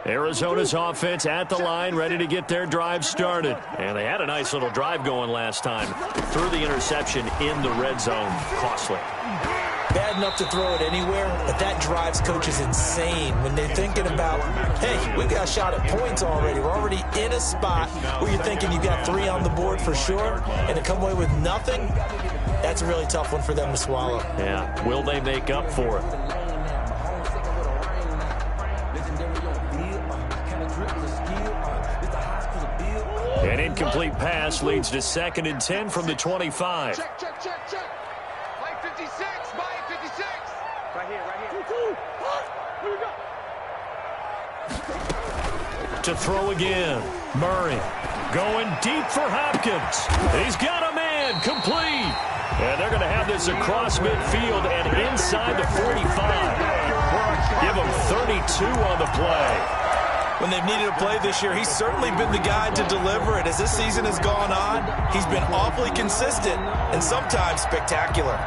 Arizona's offense at the line, ready to get their drive started. And they had a nice little drive going last time. Threw the interception in the red zone. Costly. Bad enough to throw it anywhere, but that drives coaches insane when they're thinking about, hey, we've got a shot at points already. We're already in a spot where you're thinking you got 3 on the board for sure, and to come away with nothing, that's a really tough one for them to swallow. Yeah, will they make up for it? An incomplete pass leads to 2nd and 10 from the 25. Check. Play 56. Buy 56. Right here. To throw again. Murray going deep for Hopkins. He's got a man. Complete. And they're going to have this across midfield and inside the 45. Give him 32 on the play. When they've needed a play this year, he's certainly been the guy to deliver it. As this season has gone on, he's been awfully consistent and sometimes spectacular.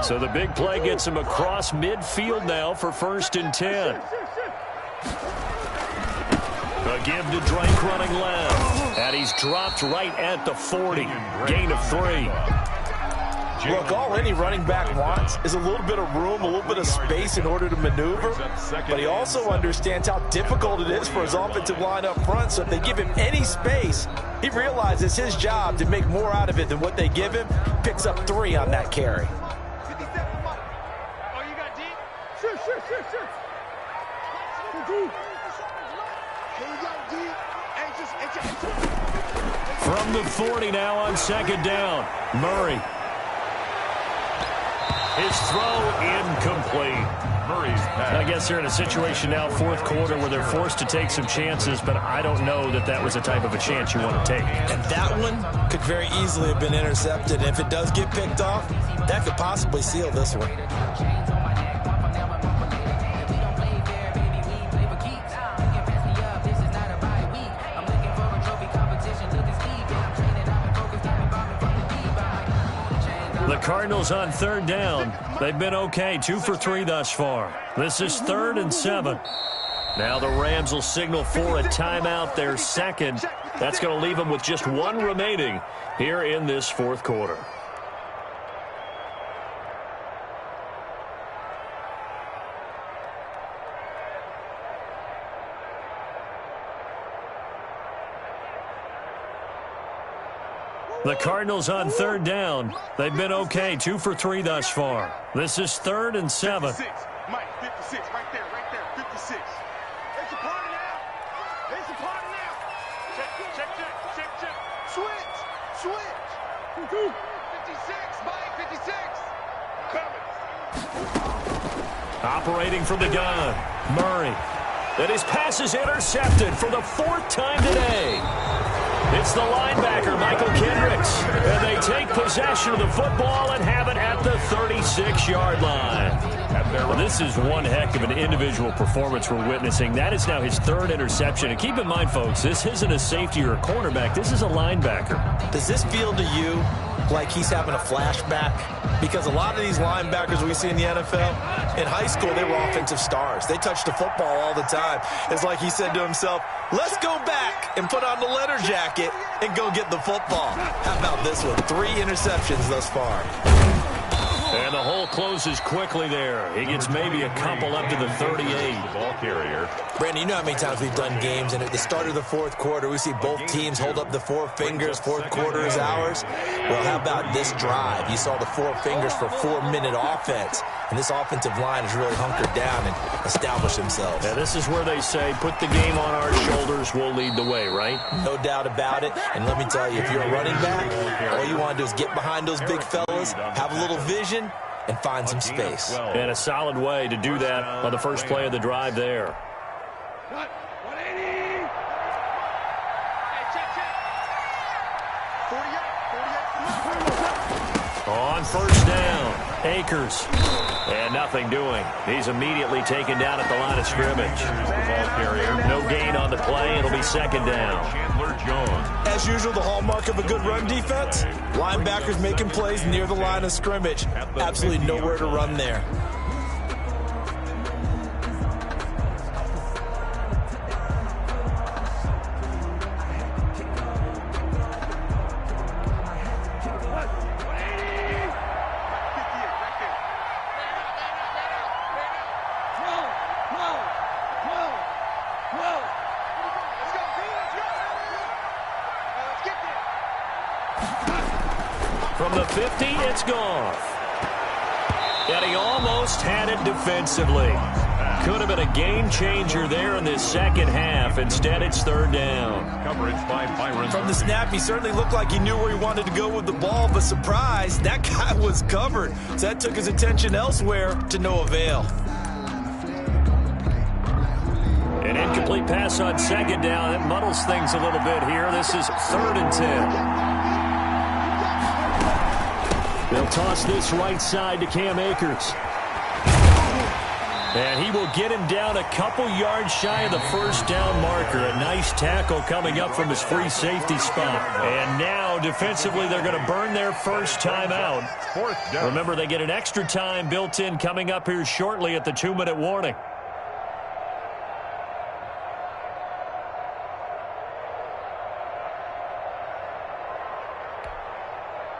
So the big play gets him across midfield now for 1st and 10. A give to Drake running left. And he's dropped right at the 40. Gain of 3. Look, all any running back wants is a little bit of room, a little bit of space in order to maneuver. But he also understands how difficult it is for his offensive line up front. So if they give him any space, he realizes his job to make more out of it than what they give him. Picks up 3 on that carry. Oh, you got deep? Sure. Deep. Here we go, deep. Anxious. From the 40 now on second down. Murray. His throw incomplete. Murray's pass. I guess they're in a situation now, fourth quarter, where they're forced to take some chances, but I don't know that that was the type of a chance you want to take. And that one could very easily have been intercepted. And if it does get picked off, that could possibly seal this one. The Cardinals on third down. They've been okay, 2 for 3 thus far. This is 3rd and 7. Now the Rams will signal for a timeout, their second. That's going to leave them with just 1 remaining here in this fourth quarter. The Cardinals on third down. They've been okay, 2 for 3 thus far. This is 3rd and 7. 56. Mike, 56, right there, 56. There's a party now. There's a party now. Check. Switch. 56, Mike, 56. Coming. Operating from the gun, Murray. And his pass is intercepted for the 4th time today. It's the linebacker, Michael Kendricks. And they take possession of the football and have it at the 36-yard line. Well, this is one heck of an individual performance we're witnessing. That is now his 3rd interception. And keep in mind, folks, this isn't a safety or a cornerback. This is a linebacker. Does this feel to you like he's having a flashback? Because a lot of these linebackers we see in the NFL, in high school, they were offensive stars. They touched the football all the time. It's like he said to himself, let's go back and put on the letter jacket and go get the football. How about this one? 3 interceptions thus far. And the hole closes quickly there. He gets maybe a couple up to the 38. The ball carrier. Brandon, you know how many times we've done games, and at the start of the fourth quarter, we see both teams hold up the 4 fingers, fourth quarter is ours. Well, how about this drive? You saw the 4 fingers for 4-minute offense, and this offensive line has really hunkered down and established themselves. Yeah, this is where they say, put the game on our shoulders, we'll lead the way, right? No doubt about it, and let me tell you, if you're a running back, all you want to do is get behind those big fellas, have a little vision, and find some space. And a solid way to do that on the first play of the drive there. 180. Hey, check. 48. On first down, Akers. And nothing doing. He's immediately taken down at the line of scrimmage. Ball carrier. No gain on the play. It'll be second down. Chandler Jones. As usual, the hallmark of a good run defense, linebackers making plays near the line of scrimmage. Absolutely nowhere to run there. From the 50, it's Goff. And he almost had it defensively. Could have been a game changer there in this second half. Instead, it's third down. Coverage by Byron. From the snap, he certainly looked like he knew where he wanted to go with the ball, but surprise, that guy was covered. So that took his attention elsewhere to no avail. An incomplete pass on second down. It muddles things a little bit here. This is 3rd and 10. They'll toss this right side to Cam Akers. And he will get him down a couple yards shy of the first down marker. A nice tackle coming up from his free safety spot. And now, defensively, they're going to burn their first time out. 4th down. Remember, they get an extra time built in coming up here shortly at the 2-minute warning.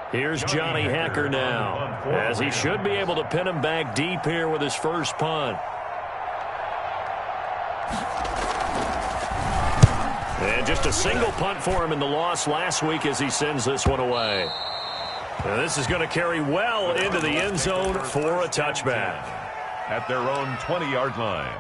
Here's Johnny Hacker now, as he should be able to pin him back deep here with his first punt. And just a single punt for him in the loss last week as he sends this one away. And this is going to carry well into the end zone for a touchback. At their own 20-yard line.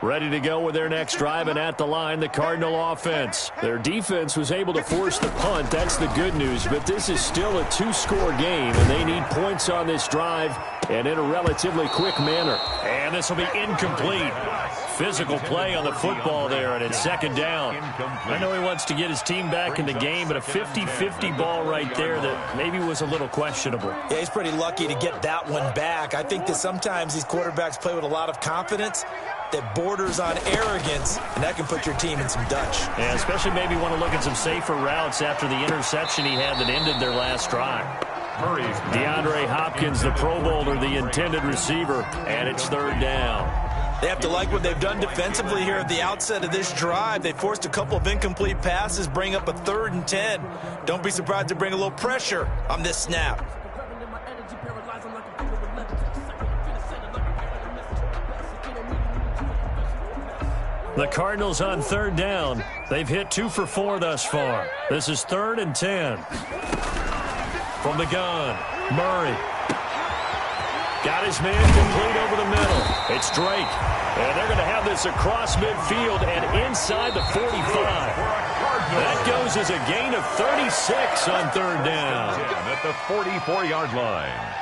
Ready to go with their next drive, and at the line, the Cardinal offense. Their defense was able to force the punt. That's the good news, but this is still a two-score game, and they need points on this drive and in a relatively quick manner. And this will be incomplete. Physical play on the football there, and it's second down. I know he wants to get his team back in the game, but a 50-50 ball right there that maybe was a little questionable. Yeah, he's pretty lucky to get that one back. I think that sometimes these quarterbacks play with a lot of confidence that borders on arrogance, and that can put your team in some Dutch. Yeah, especially maybe want to look at some safer routes after the interception he had that ended their last drive. DeAndre Hopkins, the Pro Bowler, the intended receiver, and it's third down. They have to like what they've done defensively here at the outset of this drive. They forced a couple of incomplete passes, bring up a 3rd and 10. Don't be surprised to bring a little pressure on this snap. The Cardinals on third down. They've hit 2 for 4 thus far. This is 3rd and 10. From the gun, Murray. Got his man complete over the middle. It's Drake. And they're going to have this across midfield and inside the 45. That goes as a gain of 36 on third down. At the 44-yard line.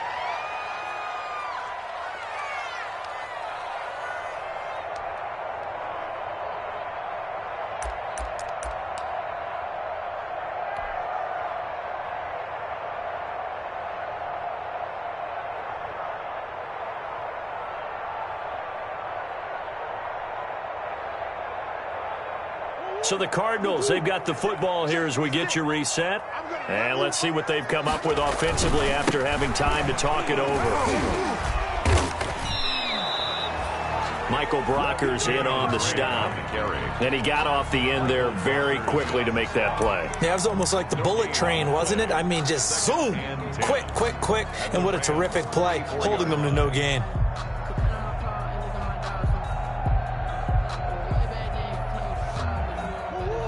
So the Cardinals, they've got the football here as we get you reset. And let's see what they've come up with offensively after having time to talk it over. Michael Brockers in on the stop. And he got off the end there very quickly to make that play. Yeah, it was almost like the bullet train, wasn't it? I mean, just zoom. Quick, quick, quick. And what a terrific play, holding them to no gain.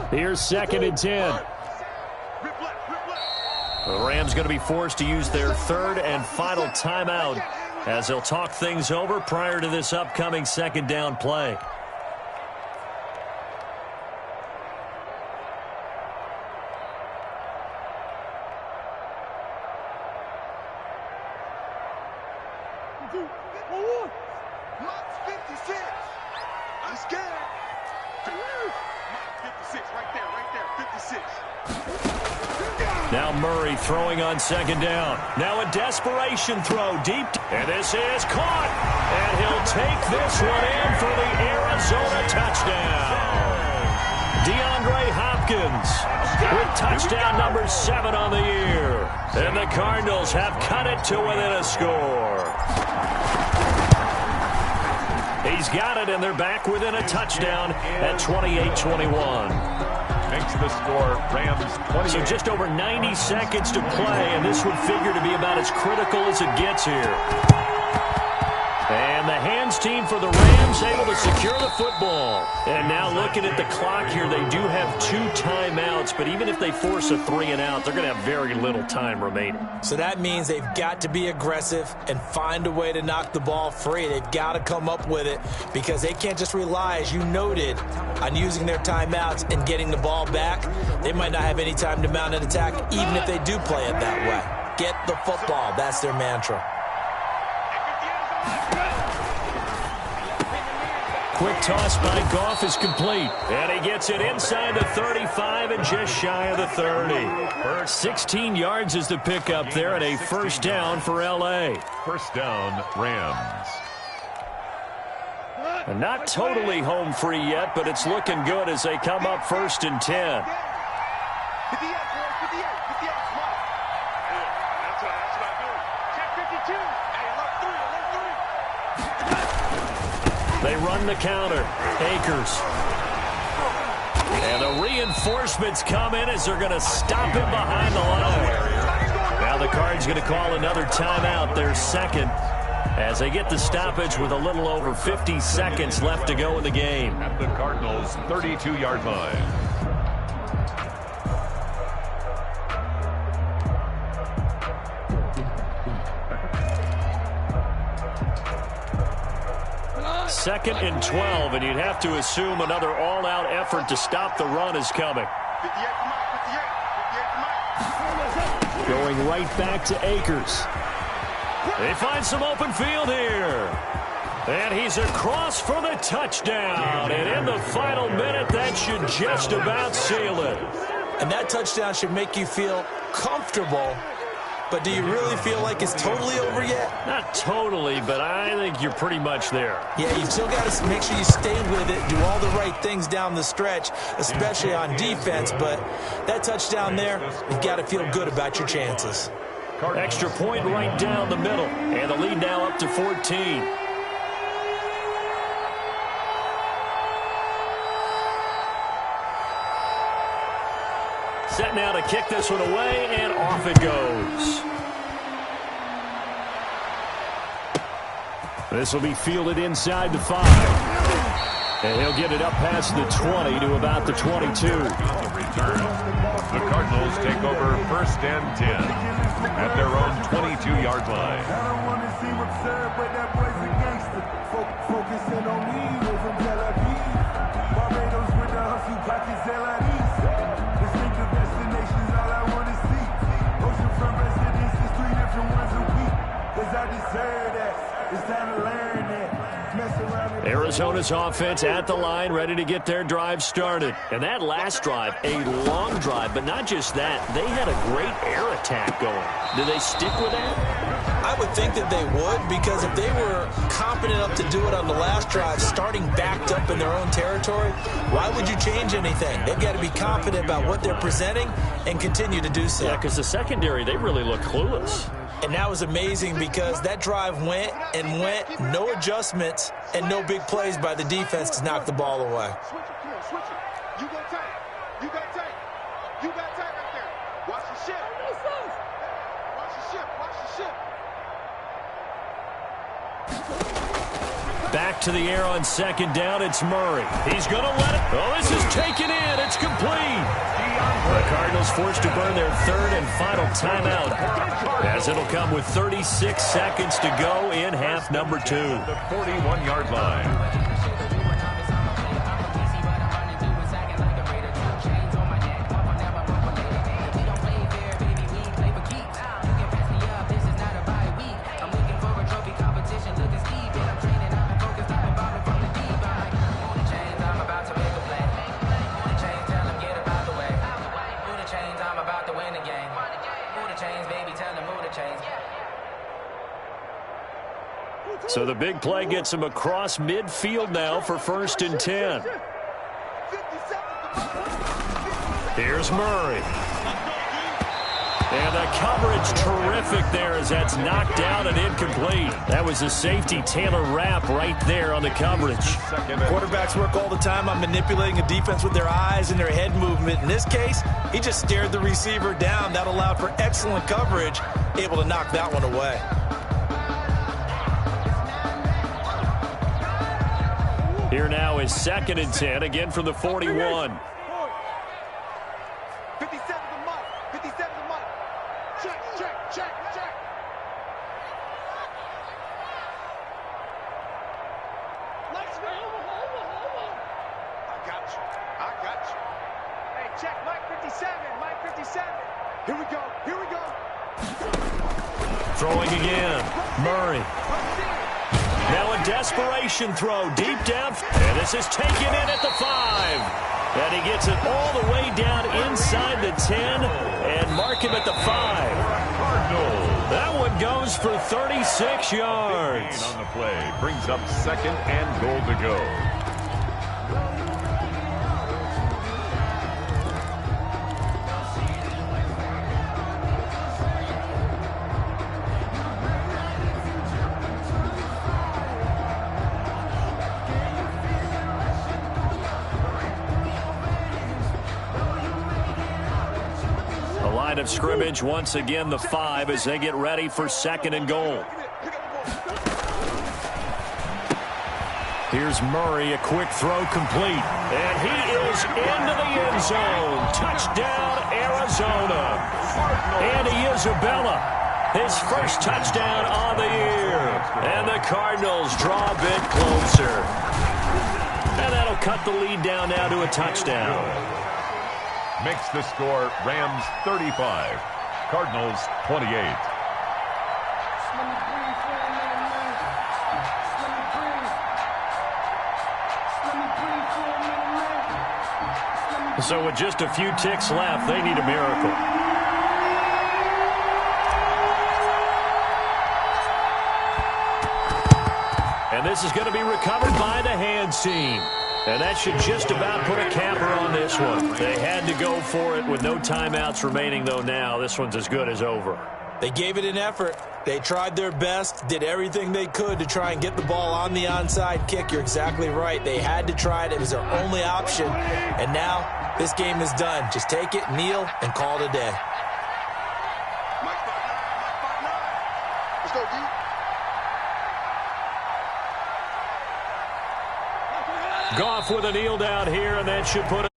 Here's 2nd and 10. The Rams going to be forced to use their 3rd and final timeout as they'll talk things over prior to this upcoming 2nd down play. Now Murray throwing on 2nd down. Now a desperation throw deep. And this is caught. And he'll take this one in for the Arizona touchdown. DeAndre Hopkins with touchdown number 7 on the year. And the Cardinals have cut it to within a score. He's got it, and they're back within a touchdown at 28-21. Makes the score Rams 20. So just over 90 seconds to play, and this would figure to be about as critical as it gets here. And the hands team for the Rams able to secure the football. And now looking at the clock here, they do have 2 timeouts, but even if they force a 3 and out, they're going to have very little time remaining. So that means they've got to be aggressive and find a way to knock the ball free. They've got to come up with it because they can't just rely, as you noted, on using their timeouts and getting the ball back. They might not have any time to mount an attack, even if they do play it that way. Get the football. That's their mantra. Quick toss by Goff is complete. And he gets it inside the 35 and just shy of the 30. 16 yards is the pickup there and a first down for L.A. First down, Rams. And not totally home free yet, but it's looking good as they come up 1st and 10. They run the counter. Akers. And the reinforcements come in as they're going to stop him behind the line. Now the Cards going to call another timeout, their 2nd, as they get the stoppage with a little over 50 seconds left to go in the game. At the Cardinals' 32-yard line. 2nd and 12, and you'd have to assume another all-out effort to stop the run is coming. 58 to Mike, 58 to Mike. Going right back to Akers. They find some open field here. And he's across for the touchdown. And in the final minute, that should just about seal it. And that touchdown should make you feel comfortable. But do you really feel like it's totally over yet? Not totally, but I think you're pretty much there. Yeah, you still got to make sure you stay with it, do all the right things down the stretch, especially on defense. But that touchdown there, you've got to feel good about your chances. Extra point right down the middle. And the lead now up to 14. Set now to kick this one away, and off it goes. This will be fielded inside the 5. And he'll get it up past the 20 to about the 22. Return. The Cardinals take over 1st and 10 at their own 22-yard line. I don't want to seem absurd, but that boy's a gangster. Focusing on me, we're from Tel Aviv. Barbados with the hustle pockets, LIDs. Distinctive destinations, all I want to see. Oceanfront residences, 3 different ones a week. Cause I deserve that. It's time to learn that. Mess around and Arizona's offense at the line, ready to get their drive started. And that last drive, a long drive, but not just that. They had a great air attack going. Do they stick with that? I would think that they would, because if they were competent enough to do it on the last drive, starting backed up in their own territory, why would you change anything? They've got to be confident about what they're presenting and continue to do so. Yeah, because the secondary, they really look clueless. And that was amazing because that drive went and went, no adjustments and no big plays by the defense to knock the ball away. Switch it, come on, switch it. You got tight. You got tight. You got tight right there. Watch the ship. Watch the ship. Watch the ship. Back to the air on 2nd down. It's Murray. He's going to let it. Oh, this is taken in. It's complete. The Cardinals forced to burn their 3rd and final timeout, as it'll come with 36 seconds to go in half number 2. The 41-yard line. So the big play gets him across midfield now for 1st and 10. Here's Murray. And the coverage terrific there as that's knocked down and incomplete. That was a safety Taylor Rapp right there on the coverage. Quarterbacks work all the time on manipulating a defense with their eyes and their head movement. In this case, he just stared the receiver down. That allowed for excellent coverage, able to knock that one away. Here now is 2nd and 10, again from the 41. 57 to Mike. 57 to Mike. Check, check, check, check. Let's go. I got you. I got you. Hey, check Mike 57. Mike 57. Here we go. Here we go. Throwing again. Murray. Now a desperation throw deep down. And this is taken in at the 5. And he gets it all the way down inside the 10 and mark him at the 5. That one goes for 36 yards. On the play brings up 2nd and goal to go. Of scrimmage once again the 5 as they get ready for 2nd and goal. Here's Murray, a quick throw complete, and he is into the end zone. Touchdown Arizona. Andy Isabella His first touchdown on the year. And the Cardinals draw a bit closer. And that'll cut the lead down now to a touchdown. Makes the score Rams 35, Cardinals 28. So with just a few ticks left, they need a miracle. And this is going to be recovered by the hands team. And that should just about put a capper on this one. They had to go for it with no timeouts remaining, though now. This one's as good as over. They gave it an effort. They tried their best, did everything they could to try and get the ball on the onside kick. You're exactly right. They had to try it. It was their only option. And now this game is done. Just take it, kneel, and call it a day. Let's go, D. Goff with a kneel down here, and that should put